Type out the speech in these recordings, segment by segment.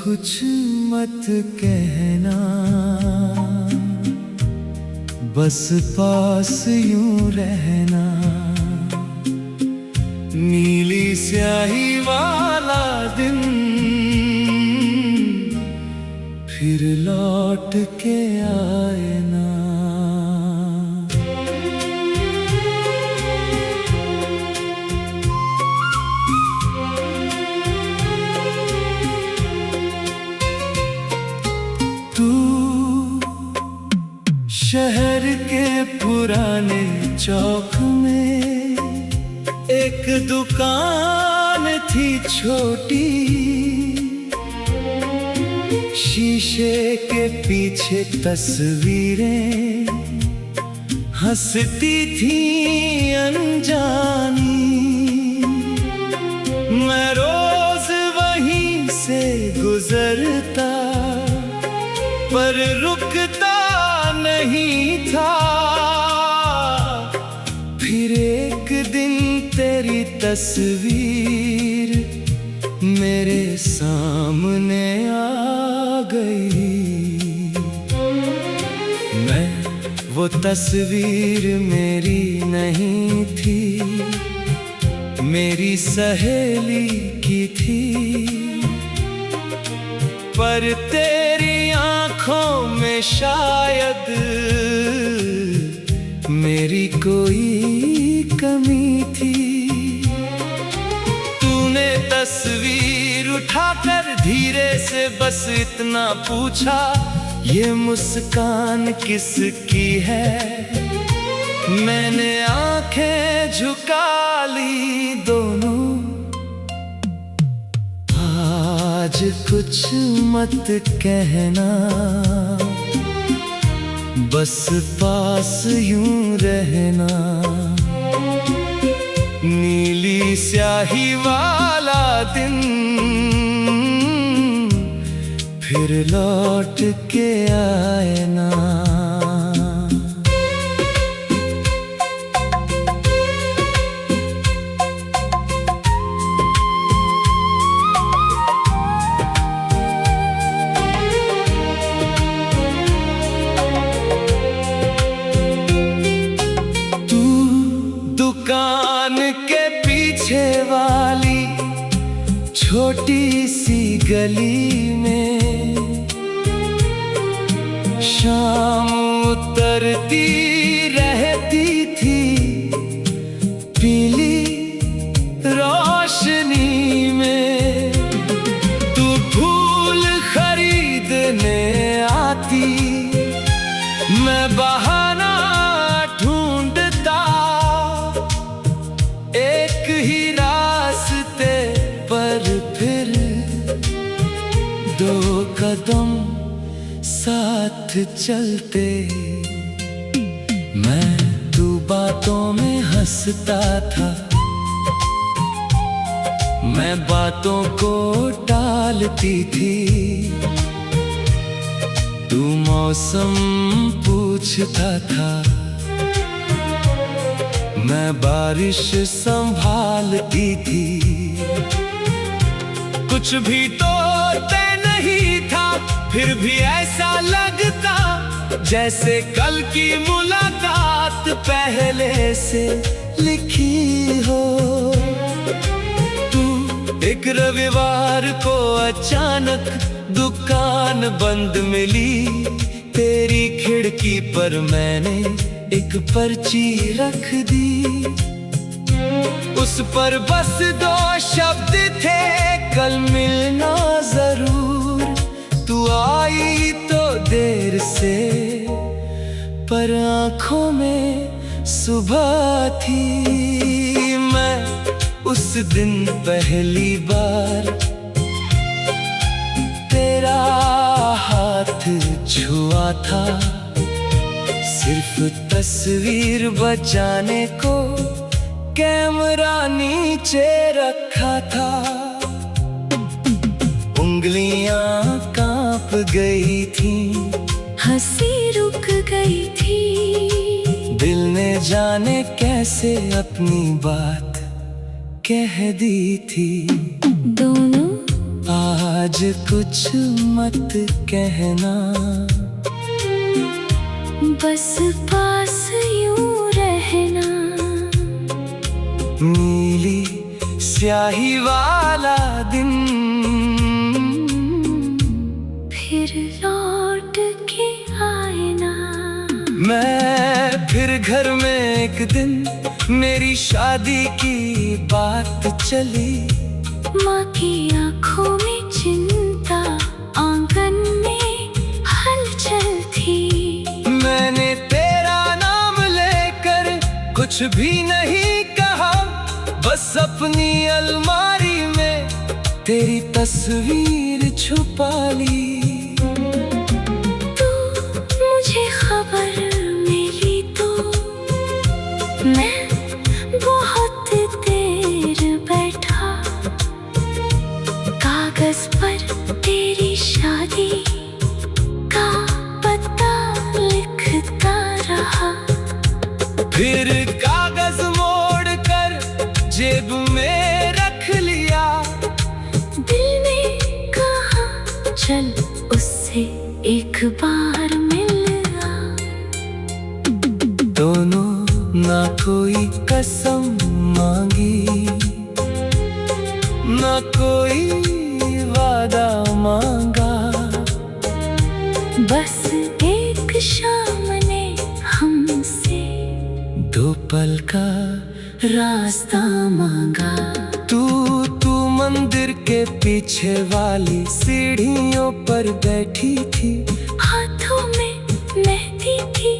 कुछ मत कहना, बस पास यूं रहना। नीली स्याही वाला दिन फिर लौट के आए ना। तू शहर के पुराने चौक में एक दुकान थी छोटी, शीशे के पीछे तस्वीरें हंसती थी अनजानी। मैं रोज वहीं से गुजरता पर रुकता नहीं था। फिर एक दिन तेरी तस्वीर मेरे सामने आ गई। मैं वो तस्वीर मेरी नहीं थी, मेरी सहेली की थी। पर तेरी आँखों में शायद मेरी कोई कमी थी। तूने तस्वीर उठाकर धीरे से बस इतना पूछा, ये मुस्कान किसकी है? मैंने आंखें झुका ली दोनों। आज कुछ मत कहना, बस पास यूं रहना। नीली स्याही वाला दिन फिर लौट के आए ना। दुकान के पीछे वाली छोटी सी गली में शाम उतरती रहती थी पीली रोशनी में। तू फूल खरीदने आती, मैं बहाना ढूंढता। एक ही रास्ते पर फिर दो कदम साथ चलते। मैं तू बातों में हंसता था, मैं बातों को टालती थी। तू मौसम पूछता था, मैं बारिश संभालती थी। कुछ भी तो तय नहीं था, फिर भी ऐसा लगता जैसे कल की मुलाकात पहले से लिखी हो। तू एक रविवार को अचानक दुकान बंद मिली। तेरी खिड़की पर मैंने एक पर्ची रख दी, उस पर बस दो शब्द थे, कल मिलना जरूर। तू आई तो देर से, पर आँखों में सुबह थी। मैं उस दिन पहली बार तेरा हाथ छुआ था, सिर्फ तस्वीर बचाने को कैमरा नीचे रखा था। उंगलियां कांप गई थी, हंसी रुक गई थी। दिल ने जाने कैसे अपनी बात कह दी थी। दोनों आज कुछ मत कहना, बस पास यूं रहना। नीली स्याही वाला दिन फिर लौट के आए ना। मैं फिर घर में एक दिन मेरी शादी की बात चली। माँ की आंखों में चिंता, आंगन में हलचल थी। मैंने तेरा नाम लेकर कुछ भी नहीं कहा, बस अपनी अलमारी में तेरी तस्वीर छुपा ली। तू मुझे खबर मिली तो मैं बहुत देर बैठा, कागज पर तेरी शादी का पता लिखता रहा। फिर कागज मोड़ कर जेब में रख लिया। दिल ने कहा चल उससे एक बार मिल आ। दोनों ना कोई कसम मांगी, ना कोई वादा मांगा। बस एक शाम ने हमसे दो पल का रास्ता मांगा। तू मंदिर के पीछे वाली सीढ़ियों पर बैठी थी। हाथों में मेहंदी थी,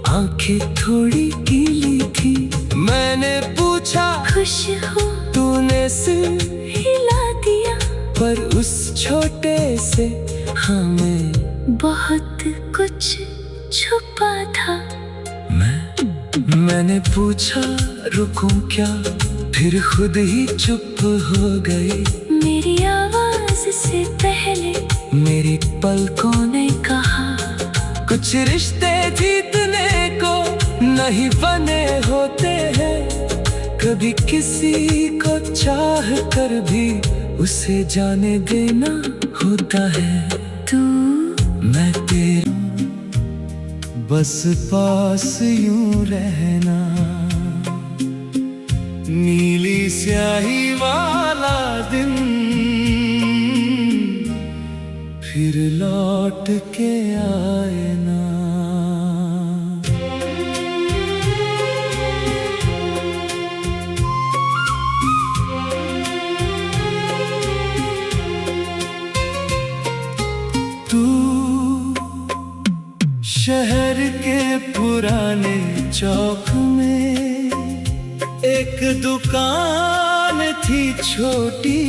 आंखें थोड़ी गीली थी। मैंने पूछा खुश हो, तूने सिर हिला दिया। पर उस छोटे से हमें बहुत कुछ छुपा था। मैंने पूछा रुकूं क्या, फिर खुद ही चुप हो गई। मेरी आवाज से पहले मेरी पलकों ने कहा, कुछ रिश्ते जीतने को नहीं बने होते हैं, कभी किसी को चाह कर भी उसे जाने देना होता है। तू मैं तेरे बस पास यूं रहना। नीली स्याही वाला दिन फिर लौट के आए ना। तू शहर के पुराने चौक में एक दुकान थी छोटी।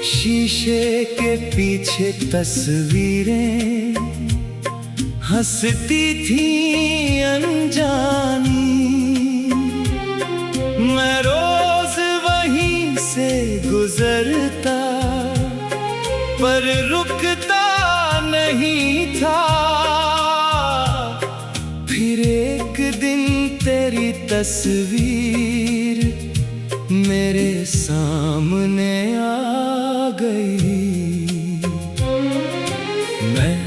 शीशे के पीछे तस्वीरें हंसती थी अनजानी। मैं रोज वहीं से गुजरता पर रुकता नहीं था। फिर एक दिन तेरी तस्वीर मेरे सामने आ गई। मैं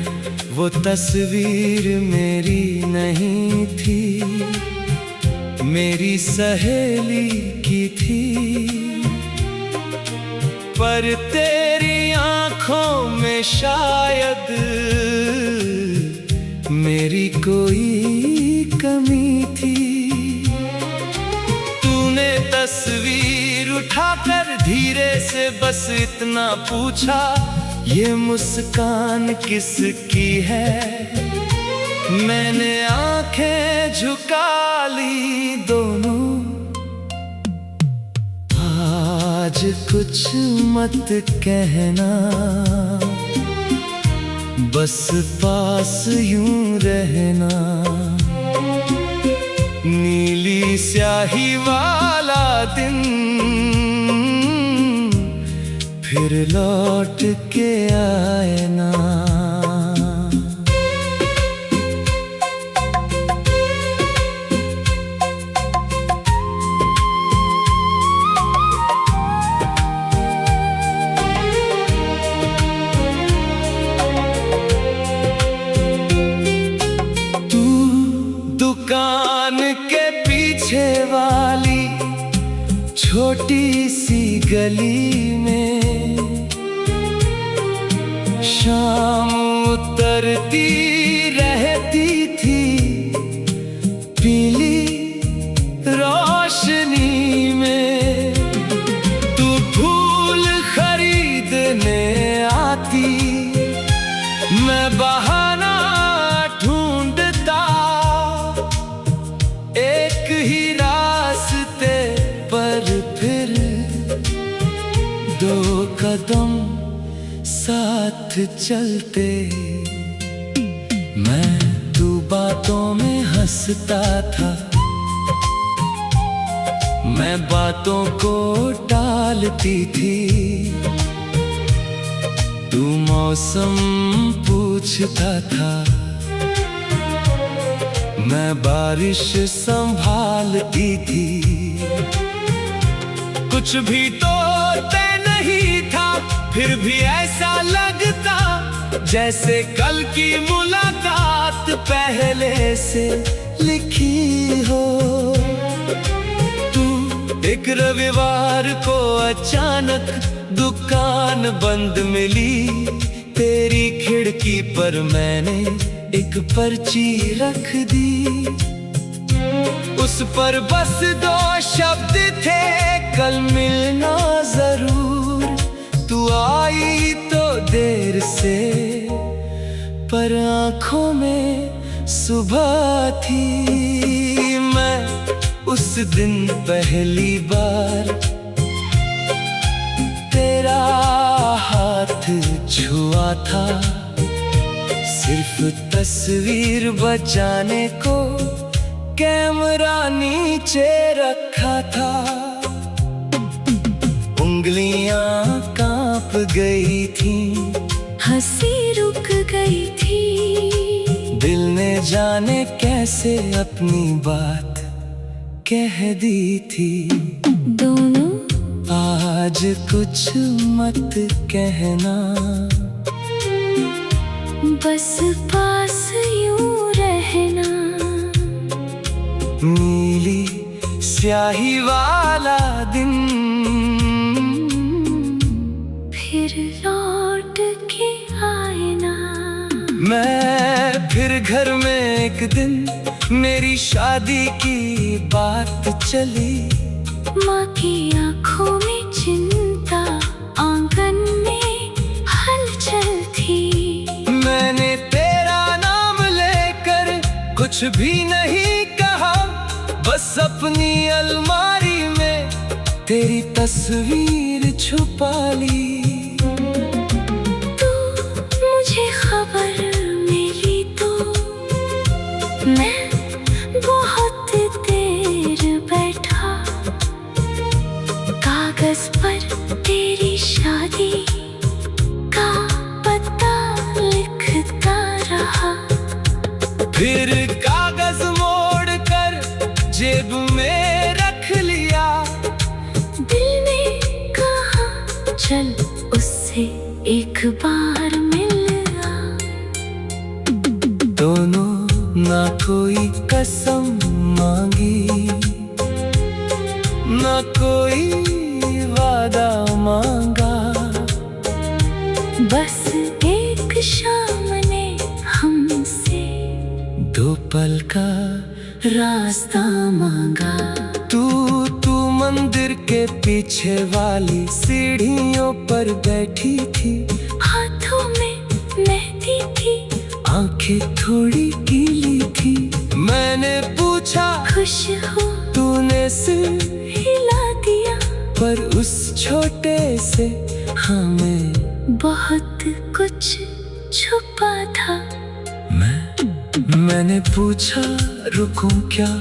वो तस्वीर मेरी नहीं थी, मेरी सहेली की थी। पर तेरी आंखों में शायद मेरी कोई कमी थी। तूने तस्वीर उठाकर धीरे से बस इतना पूछा, ये मुस्कान किसकी है। मैंने आंखें झुका ली दोनों। आज कुछ मत कहना, बस पास यूं रहना। नीली स्याही वाला दिन फिर लौट के आए ना। छोटी सी गली में शाम उतरती रहती थी, पीली रोशनी में तू फूल खरीदने आती, मैं बहाना ढूंढता एक ही रास्ते पर, फिर दो कदम साथ चलते। मैं तू बातों में हंसता था, मैं बातों को टालती थी, तू मौसम पूछता था, मैं बारिश संभालती थी। कुछ भी तो तय नहीं था, फिर भी ऐसा लगता जैसे कल की मुलाकात पहले से लिखी हो। तू एक रविवार को अचानक दुकान बंद मिली, तेरी खिड़की पर मैंने एक पर्ची रख दी, उस पर बस दो शब्द थे, कल मिलना जरूर। तू आई तो देर से, पर आंखों में सुबह थी। मैं उस दिन पहली बार तेरा हाथ छुआ था, सिर्फ तस्वीर बचाने को कैमरा नीचे रखा था। उंगलियां कांप गई थी, हंसी रुक गई थी, दिल ने जाने कैसे अपनी बात कह दी थी। दोनों आज कुछ मत कहना, बस पास यूं रहना। नीली स्याही वाला दिन फिर लौट के आए ना। मैं फिर घर में एक दिन, मेरी शादी की बात चली, माँ की आंखों में चिंता, आंगन में हलचल थी। मैंने तेरा नाम लेकर कुछ भी नहीं कहा, बस अपनी अलमारी में तेरी तस्वीर छुपा ली। तो मुझे खबर मिली तो मैं बहुत देर बैठा, कागज पर तेरी शादी का पता लिखता रहा। फिर कागज मोड़ कर जेब में रख लिया, दिल ने कहा चल उससे एक बार मिल आ। दोनों ना कोई कसम मांगी, ना कोई वादा मांगा, बस एक शाम ने हमसे दो पल का रास्ता मांगा। तू मंदिर के पीछे वाली सीढ़ियों पर बैठी थी, हाथों में मेहंदी थी, आंखें थोड़ी गीली थी। मैंने पूछा खुश हो, तूने सिर हिला दिया, पर उस छोटे से हमें बहुत कुछ छुपा था। मैंने पूछा रुकूं क्या,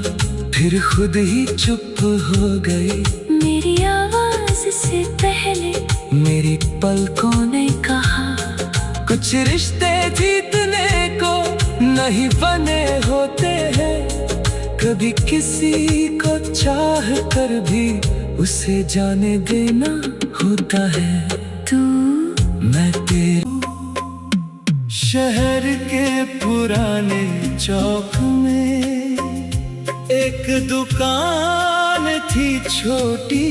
फिर खुद ही चुप हो गई। मेरी आवाज से पहले मेरी पलकों ने कहा, कुछ रिश्ते जीतने को नहीं बने होते हैं, कभी किसी को चाह कर भी उसे जाने देना होता है। तू मैं तेरे शहर के पुराने चौक में एक दुकान दुकान थी छोटी,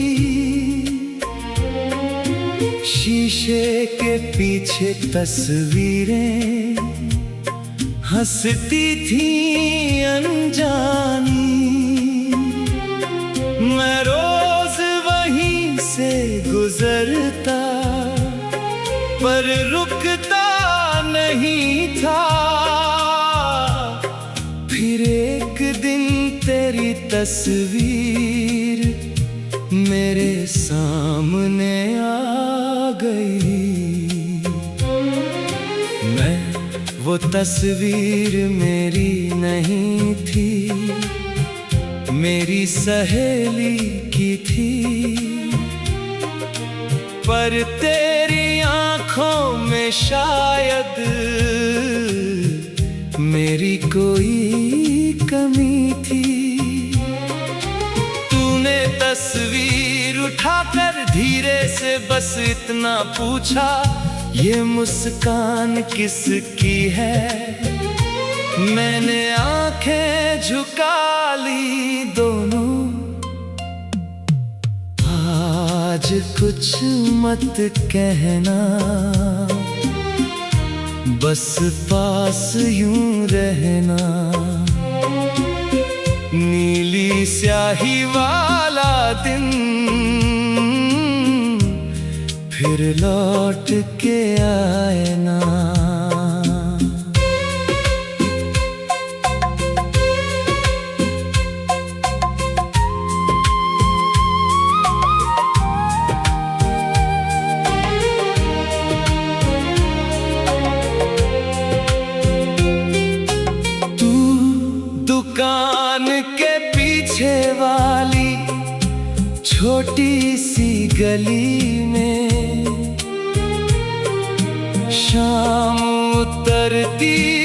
शीशे के पीछे तस्वीरें हंसती थी अनजानी। मैं रोज वहीं से गुजरता पर रुकता नहीं था। फिर एक दिन तेरी तस्वीर मेरे सामने आ गई। मैं वो तस्वीर मेरी नहीं थी, मेरी सहेली की थी। पर तेरी आंखों में शायद मेरी कोई कमी थी। तूने तस्वीर उठाकर धीरे से बस इतना पूछा, ये मुस्कान किसकी है? मैंने आंखें झुका ली दोनों। आज कुछ मत कहना, बस पास यूं रहना। नीली स्याही वाला दिन फिर लौट के आए ना। दुकान के पीछे वाली छोटी सी गली में शाम उतरती